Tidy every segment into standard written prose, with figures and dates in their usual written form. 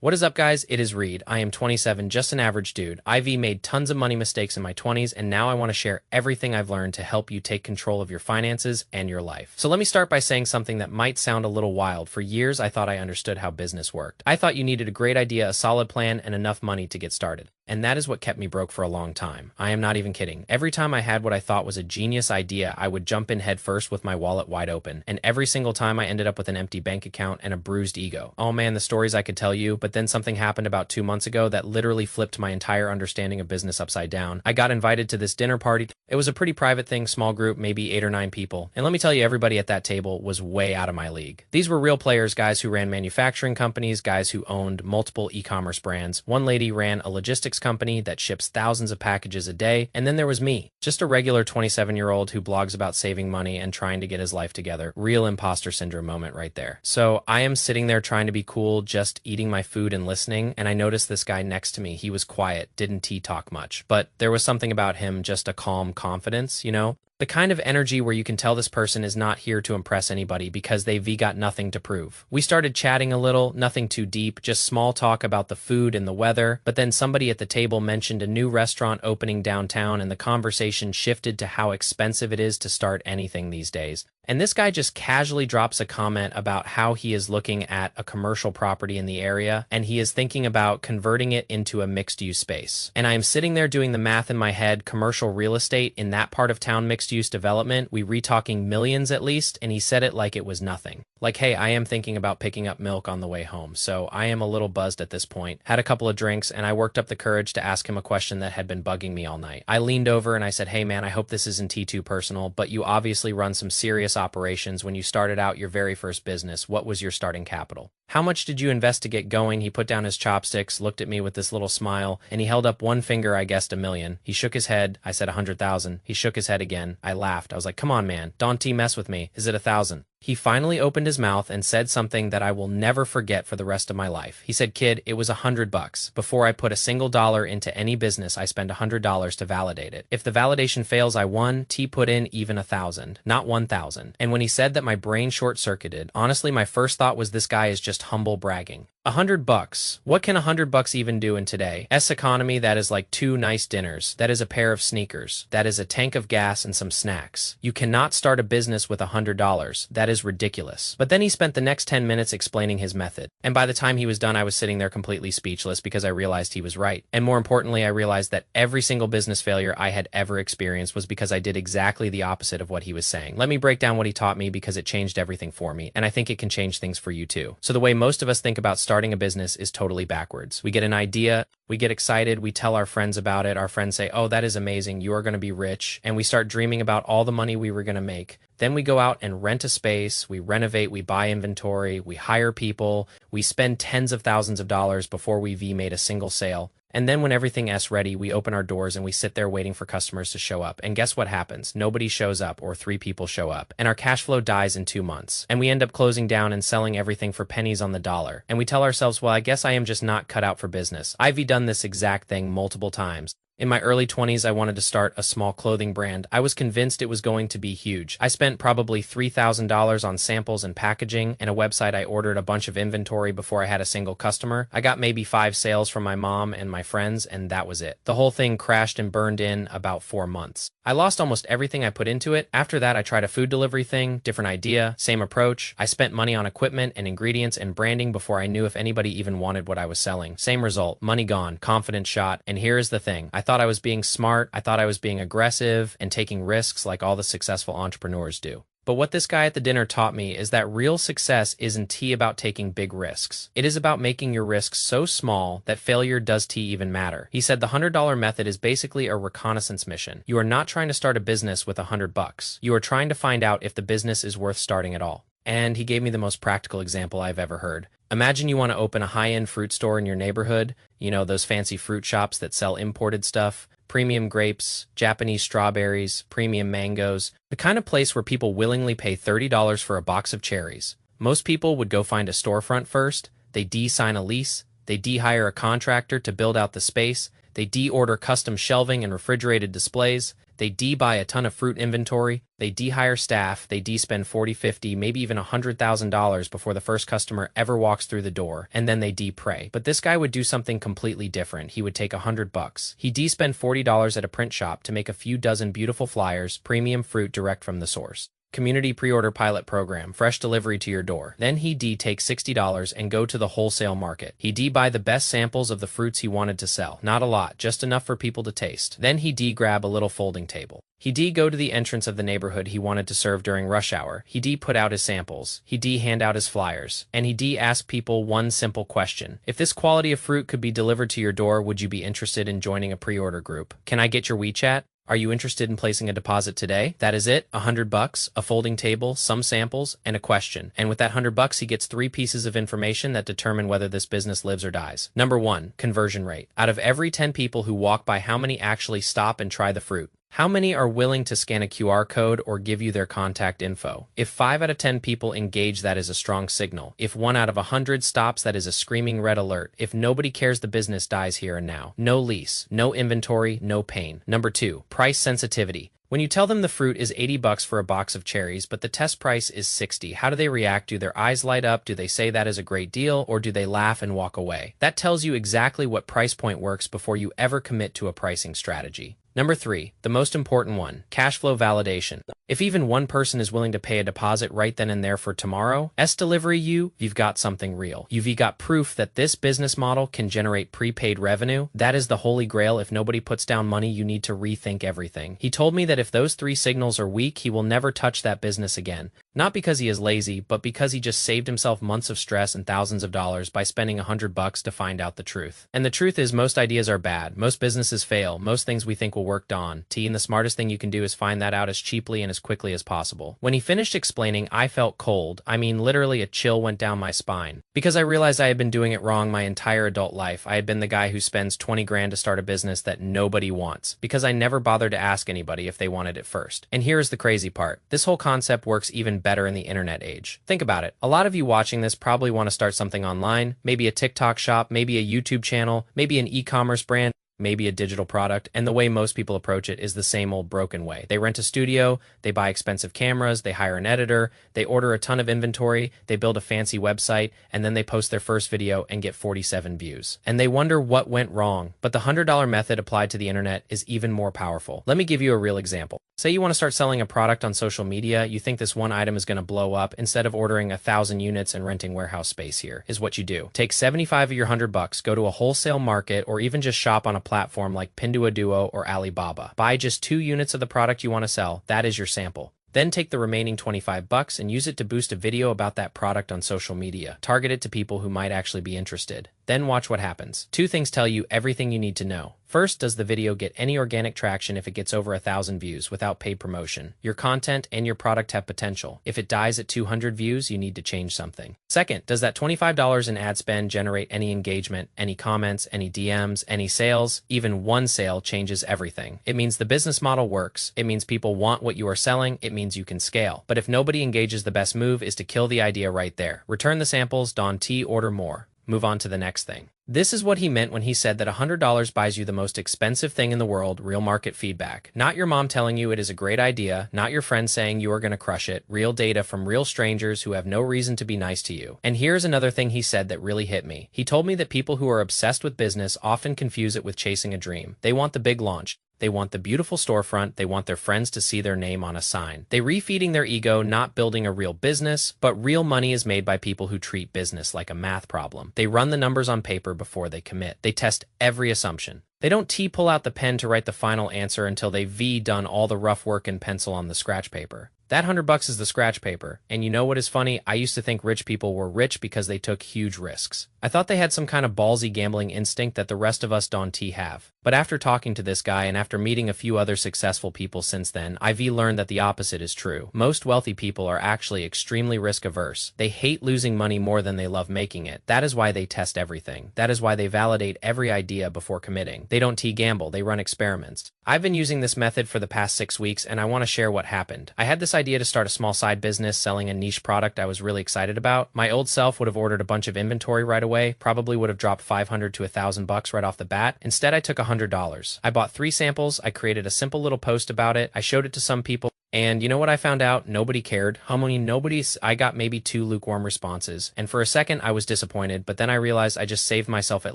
What is up, guys? It is Reed. I am 27, just an average dude. I've made tons of money mistakes in my 20s, and now I want to share everything I've learned to help you take control of your finances and your life. So let me start by saying something that might sound a little wild. For years, I thought I understood how business worked. I thought you needed a great idea, a solid plan, and enough money to get started. And that is what kept me broke for a long time. I am not even kidding. Every time I had what I thought was a genius idea, I would jump in head first with my wallet wide open. And every single time I ended up with an empty bank account and a bruised ego. Oh man, the stories I could tell you, but then something happened about 2 months ago that literally flipped my entire understanding of business upside down. I got invited to this dinner party. It was a pretty private thing, small group, maybe 8 or 9 people. And let me tell you, everybody at that table was way out of my league. These were real players, guys who ran manufacturing companies, guys who owned multiple e-commerce brands. One lady ran a logistics company that ships thousands of packages a day. And then there was me, just a regular 27-year-old who blogs about saving money and trying to get his life together. Real imposter syndrome moment right there. So I am sitting there trying to be cool, just eating my food and listening. And I noticed this guy next to me. He was quiet, didn't talk much, but there was something about him, just a calm confidence, you know? The kind of energy where you can tell this person is not here to impress anybody because they've got nothing to prove. We started chatting a little, nothing too deep, just small talk about the food and the weather, but then somebody at the table mentioned a new restaurant opening downtown and the conversation shifted to how expensive it is to start anything these days. And this guy just casually drops a comment about how he is looking at a commercial property in the area and he is thinking about converting it into a mixed-use space. And I am sitting there doing the math in my head, commercial real estate in that part of town, mixed-use development, we re-talking millions at least, and he said it like it was nothing. Like, hey, I am thinking about picking up milk on the way home, so I am a little buzzed at this point. Had a couple of drinks, and I worked up the courage to ask him a question that had been bugging me all night. I leaned over and I said, hey man, I hope this isn't too personal, but you obviously run some serious operations. When you started out your very first business, what was your starting capital? How much did you invest to get going? He put down his chopsticks, looked at me with this little smile, and he held up one finger. I guessed $1 million. He shook his head. I said 100,000. He shook his head again. I laughed. I was like, come on, man. Don't mess with me. Is it 1,000? He finally opened his mouth and said something that I will never forget for the rest of my life. He said, kid, it was $100. Before I put a single dollar into any business, I spend $100 to validate it. If the validation fails, I won. T put in even 1,000, not 1,000. And when he said that, my brain short-circuited. Honestly, my first thought was this guy is just humble bragging. $100. What can $100 even do in today's economy? That is like 2 nice dinners. That is a pair of sneakers. That is a tank of gas and some snacks. You cannot start a business with $100. That is ridiculous. But then he spent the next 10 minutes explaining his method. And by the time he was done, I was sitting there completely speechless because I realized he was right. And more importantly, I realized that every single business failure I had ever experienced was because I did exactly the opposite of what he was saying. Let me break down what he taught me because it changed everything for me. And I think it can change things for you too. So the way most of us think about starting a business is totally backwards. We get an idea, we get excited, we tell our friends about it. Our friends say, oh, that is amazing. You are going to be rich. And we start dreaming about all the money we were going to make. Then we go out and rent a space, we renovate, we buy inventory, we hire people, we spend tens of thousands of dollars before we've made a single sale. And then when everything's ready, we open our doors and we sit there waiting for customers to show up. And guess what happens? Nobody shows up or 3 people show up. And our cash flow dies in 2 months. And we end up closing down and selling everything for pennies on the dollar. And we tell ourselves, well, I guess I am just not cut out for business. I've done this exact thing multiple times. In my early 20s, I wanted to start a small clothing brand. I was convinced it was going to be huge. I spent probably $3,000 on samples and packaging and a website. I ordered a bunch of inventory before I had a single customer. I got maybe 5 sales from my mom and my friends, and that was it. The whole thing crashed and burned in about 4 months. I lost almost everything I put into it. After that, I tried a food delivery thing, different idea, same approach. I spent money on equipment and ingredients and branding before I knew if anybody even wanted what I was selling. Same result, money gone, confidence shot. And here is the thing. I thought I was being smart. I thought I was being aggressive and taking risks like all the successful entrepreneurs do. But what this guy at the dinner taught me is that real success isn't about taking big risks. It is about making your risks so small that failure does even matter. He said the $100 method is basically a reconnaissance mission. You are not trying to start a business with $100. You are trying to find out if the business is worth starting at all. And he gave me the most practical example I've ever heard. Imagine you want to open a high-end fruit store in your neighborhood. You know, those fancy fruit shops that sell imported stuff. Premium grapes, Japanese strawberries, premium mangoes, the kind of place where people willingly pay $30 for a box of cherries. Most people would go find a storefront first, they sign a lease, they hire a contractor to build out the space, they order custom shelving and refrigerated displays, They D-buy a ton of fruit inventory, they D-hire staff, they D-spend 40, 50, maybe even $100,000 before the first customer ever walks through the door, and then they D-pray. But this guy would do something completely different. He would take $100. He D-spend $40 at a print shop to make a few dozen beautiful flyers, premium fruit direct from the source. Community pre-order pilot program, fresh delivery to your door. Then he D take $60 and go to the wholesale market. He D buy the best samples of the fruits he wanted to sell. Not a lot, just enough for people to taste. Then he D grab a little folding table. He D go to the entrance of the neighborhood he wanted to serve during rush hour. He D put out his samples. He D hand out his flyers. And he D ask people one simple question. If this quality of fruit could be delivered to your door, would you be interested in joining a pre-order group? Can I get your WeChat? Are you interested in placing a deposit today? That is it, $100, a folding table, some samples, and a question. And with that $100, he gets 3 pieces of information that determine whether this business lives or dies. Number 1, conversion rate. Out of every 10 people who walk by, how many actually stop and try the fruit? How many are willing to scan a QR code or give you their contact info? If 5 out of 10 people engage, that is a strong signal. If 1 out of 100 stops, that is a screaming red alert. If nobody cares, the business dies here and now. No lease, no inventory, no pain. Number 2, price sensitivity. When you tell them the fruit is $80 for a box of cherries, but the test price is $60, how do they react? Do their eyes light up? Do they say that is a great deal? Or do they laugh and walk away? That tells you exactly what price point works before you ever commit to a pricing strategy. Number 3, the most important one, cash flow validation. If even one person is willing to pay a deposit right then and there for tomorrow, delivery you've got something real. You've got proof that this business model can generate prepaid revenue. That is the holy grail. If nobody puts down money, you need to rethink everything. He told me that if those 3 signals are weak, he will never touch that business again. Not because he is lazy, but because he just saved himself months of stress and thousands of dollars by spending $100 to find out the truth. And the truth is, most ideas are bad. Most businesses fail. Most things we think will work on. And the smartest thing you can do is find that out as cheaply and as quickly as possible. When he finished explaining, I felt cold. I mean, literally a chill went down my spine. Because I realized I had been doing it wrong my entire adult life. I had been the guy who spends 20 grand to start a business that nobody wants. Because I never bothered to ask anybody if they wanted it first. And here's the crazy part. This whole concept works even better in the internet age. Think about it. A lot of you watching this probably want to start something online, maybe a TikTok shop, maybe a YouTube channel, maybe an e-commerce brand, maybe a digital product, and the way most people approach it is the same old broken way. They rent a studio, they buy expensive cameras, they hire an editor, they order a ton of inventory, they build a fancy website, and then they post their first video and get 47 views. And they wonder what went wrong. But the $100 method applied to the internet is even more powerful. Let me give you a real example. Say you want to start selling a product on social media, you think this one item is going to blow up. Instead of ordering 1,000 units and renting warehouse space, here is what you do. Take 75 of your $100, go to a wholesale market, or even just shop on a platform like Pinduoduo or Alibaba. Buy just 2 units of the product you want to sell. That is your sample. Then take the remaining $25 and use it to boost a video about that product on social media. Target it to people who might actually be interested. Then watch what happens. 2 things tell you everything you need to know. First, does the video get any organic traction if it gets over 1,000 views without paid promotion? Your content and your product have potential. If it dies at 200 views, you need to change something. Second, does that $25 in ad spend generate any engagement, any comments, any DMs, any sales? Even one sale changes everything. It means the business model works. It means people want what you are selling. It means you can scale. But if nobody engages, the best move is to kill the idea right there. Return the samples, Don T, order more. Move on to the next thing. This is what he meant when he said that $100 buys you the most expensive thing in the world, real market feedback. Not your mom telling you it is a great idea, not your friend saying you are going to crush it, real data from real strangers who have no reason to be nice to you. And here's another thing he said that really hit me. He told me that people who are obsessed with business often confuse it with chasing a dream. They want the big launch. They want the beautiful storefront. They want their friends to see their name on a sign. They refeeding their ego, not building a real business, but real money is made by people who treat business like a math problem. They run the numbers on paper before they commit. They test every assumption. They don't pull out the pen to write the final answer until they've done all the rough work in pencil on the scratch paper. That $100 is the scratch paper. And you know what is funny? I used to think rich people were rich because they took huge risks. I thought they had some kind of ballsy gambling instinct that the rest of us don't have. But after talking to this guy and after meeting a few other successful people since then, I've learned that the opposite is true. Most wealthy people are actually extremely risk averse. They hate losing money more than they love making it. That is why they test everything. That is why they validate every idea before committing. They don't gamble, they run experiments. I've been using this method for the past 6 weeks and I want to share what happened. I had this idea to start a small side business selling a niche product I was really excited about. My old self would have ordered a bunch of inventory right away, way, probably would have dropped 500 to 1,000 bucks right off the bat. Instead, I took $100. I bought 3 samples. I created a simple little post about it. I showed it to some people. And you know what I found out? Nobody cared. I got maybe 2 lukewarm responses. And for a second, I was disappointed, but then I realized I just saved myself at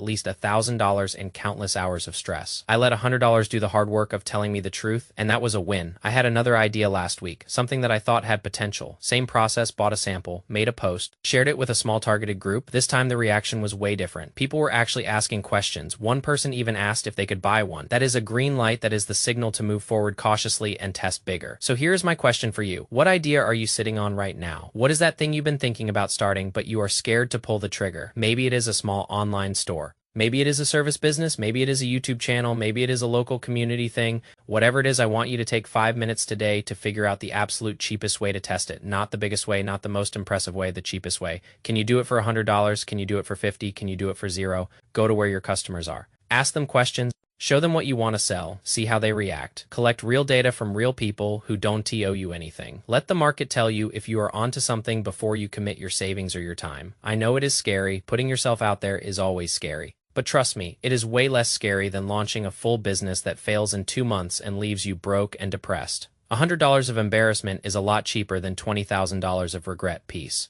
least $1,000 in countless hours of stress. I let $100 do the hard work of telling me the truth, and that was a win. I had another idea last week, something that I thought had potential. Same process, bought a sample, made a post, shared it with a small targeted group. This time the reaction was way different. People were actually asking questions. One person even asked if they could buy one. That is a green light. That is the signal to move forward cautiously and test bigger. So here's my question for you. What idea are you sitting on right now? What is that thing you've been thinking about starting, but you are scared to pull the trigger? Maybe it is a small online store. Maybe it is a service business. Maybe it is a YouTube channel. Maybe it is a local community thing. Whatever it is, I want you to take 5 minutes today to figure out the absolute cheapest way to test it. Not the biggest way, not the most impressive way, the cheapest way. Can you do it for $100? Can you do it for $50? Can you do it for $0? Go to where your customers are. Ask them questions. Show them what you want to sell, see how they react. Collect real data from real people who don't owe you anything. Let the market tell you if you are onto something before you commit your savings or your time. I know it is scary. Putting yourself out there is always scary. But trust me, it is way less scary than launching a full business that fails in 2 months and leaves you broke and depressed. $100 of embarrassment is a lot cheaper than $20,000 of regret. Peace.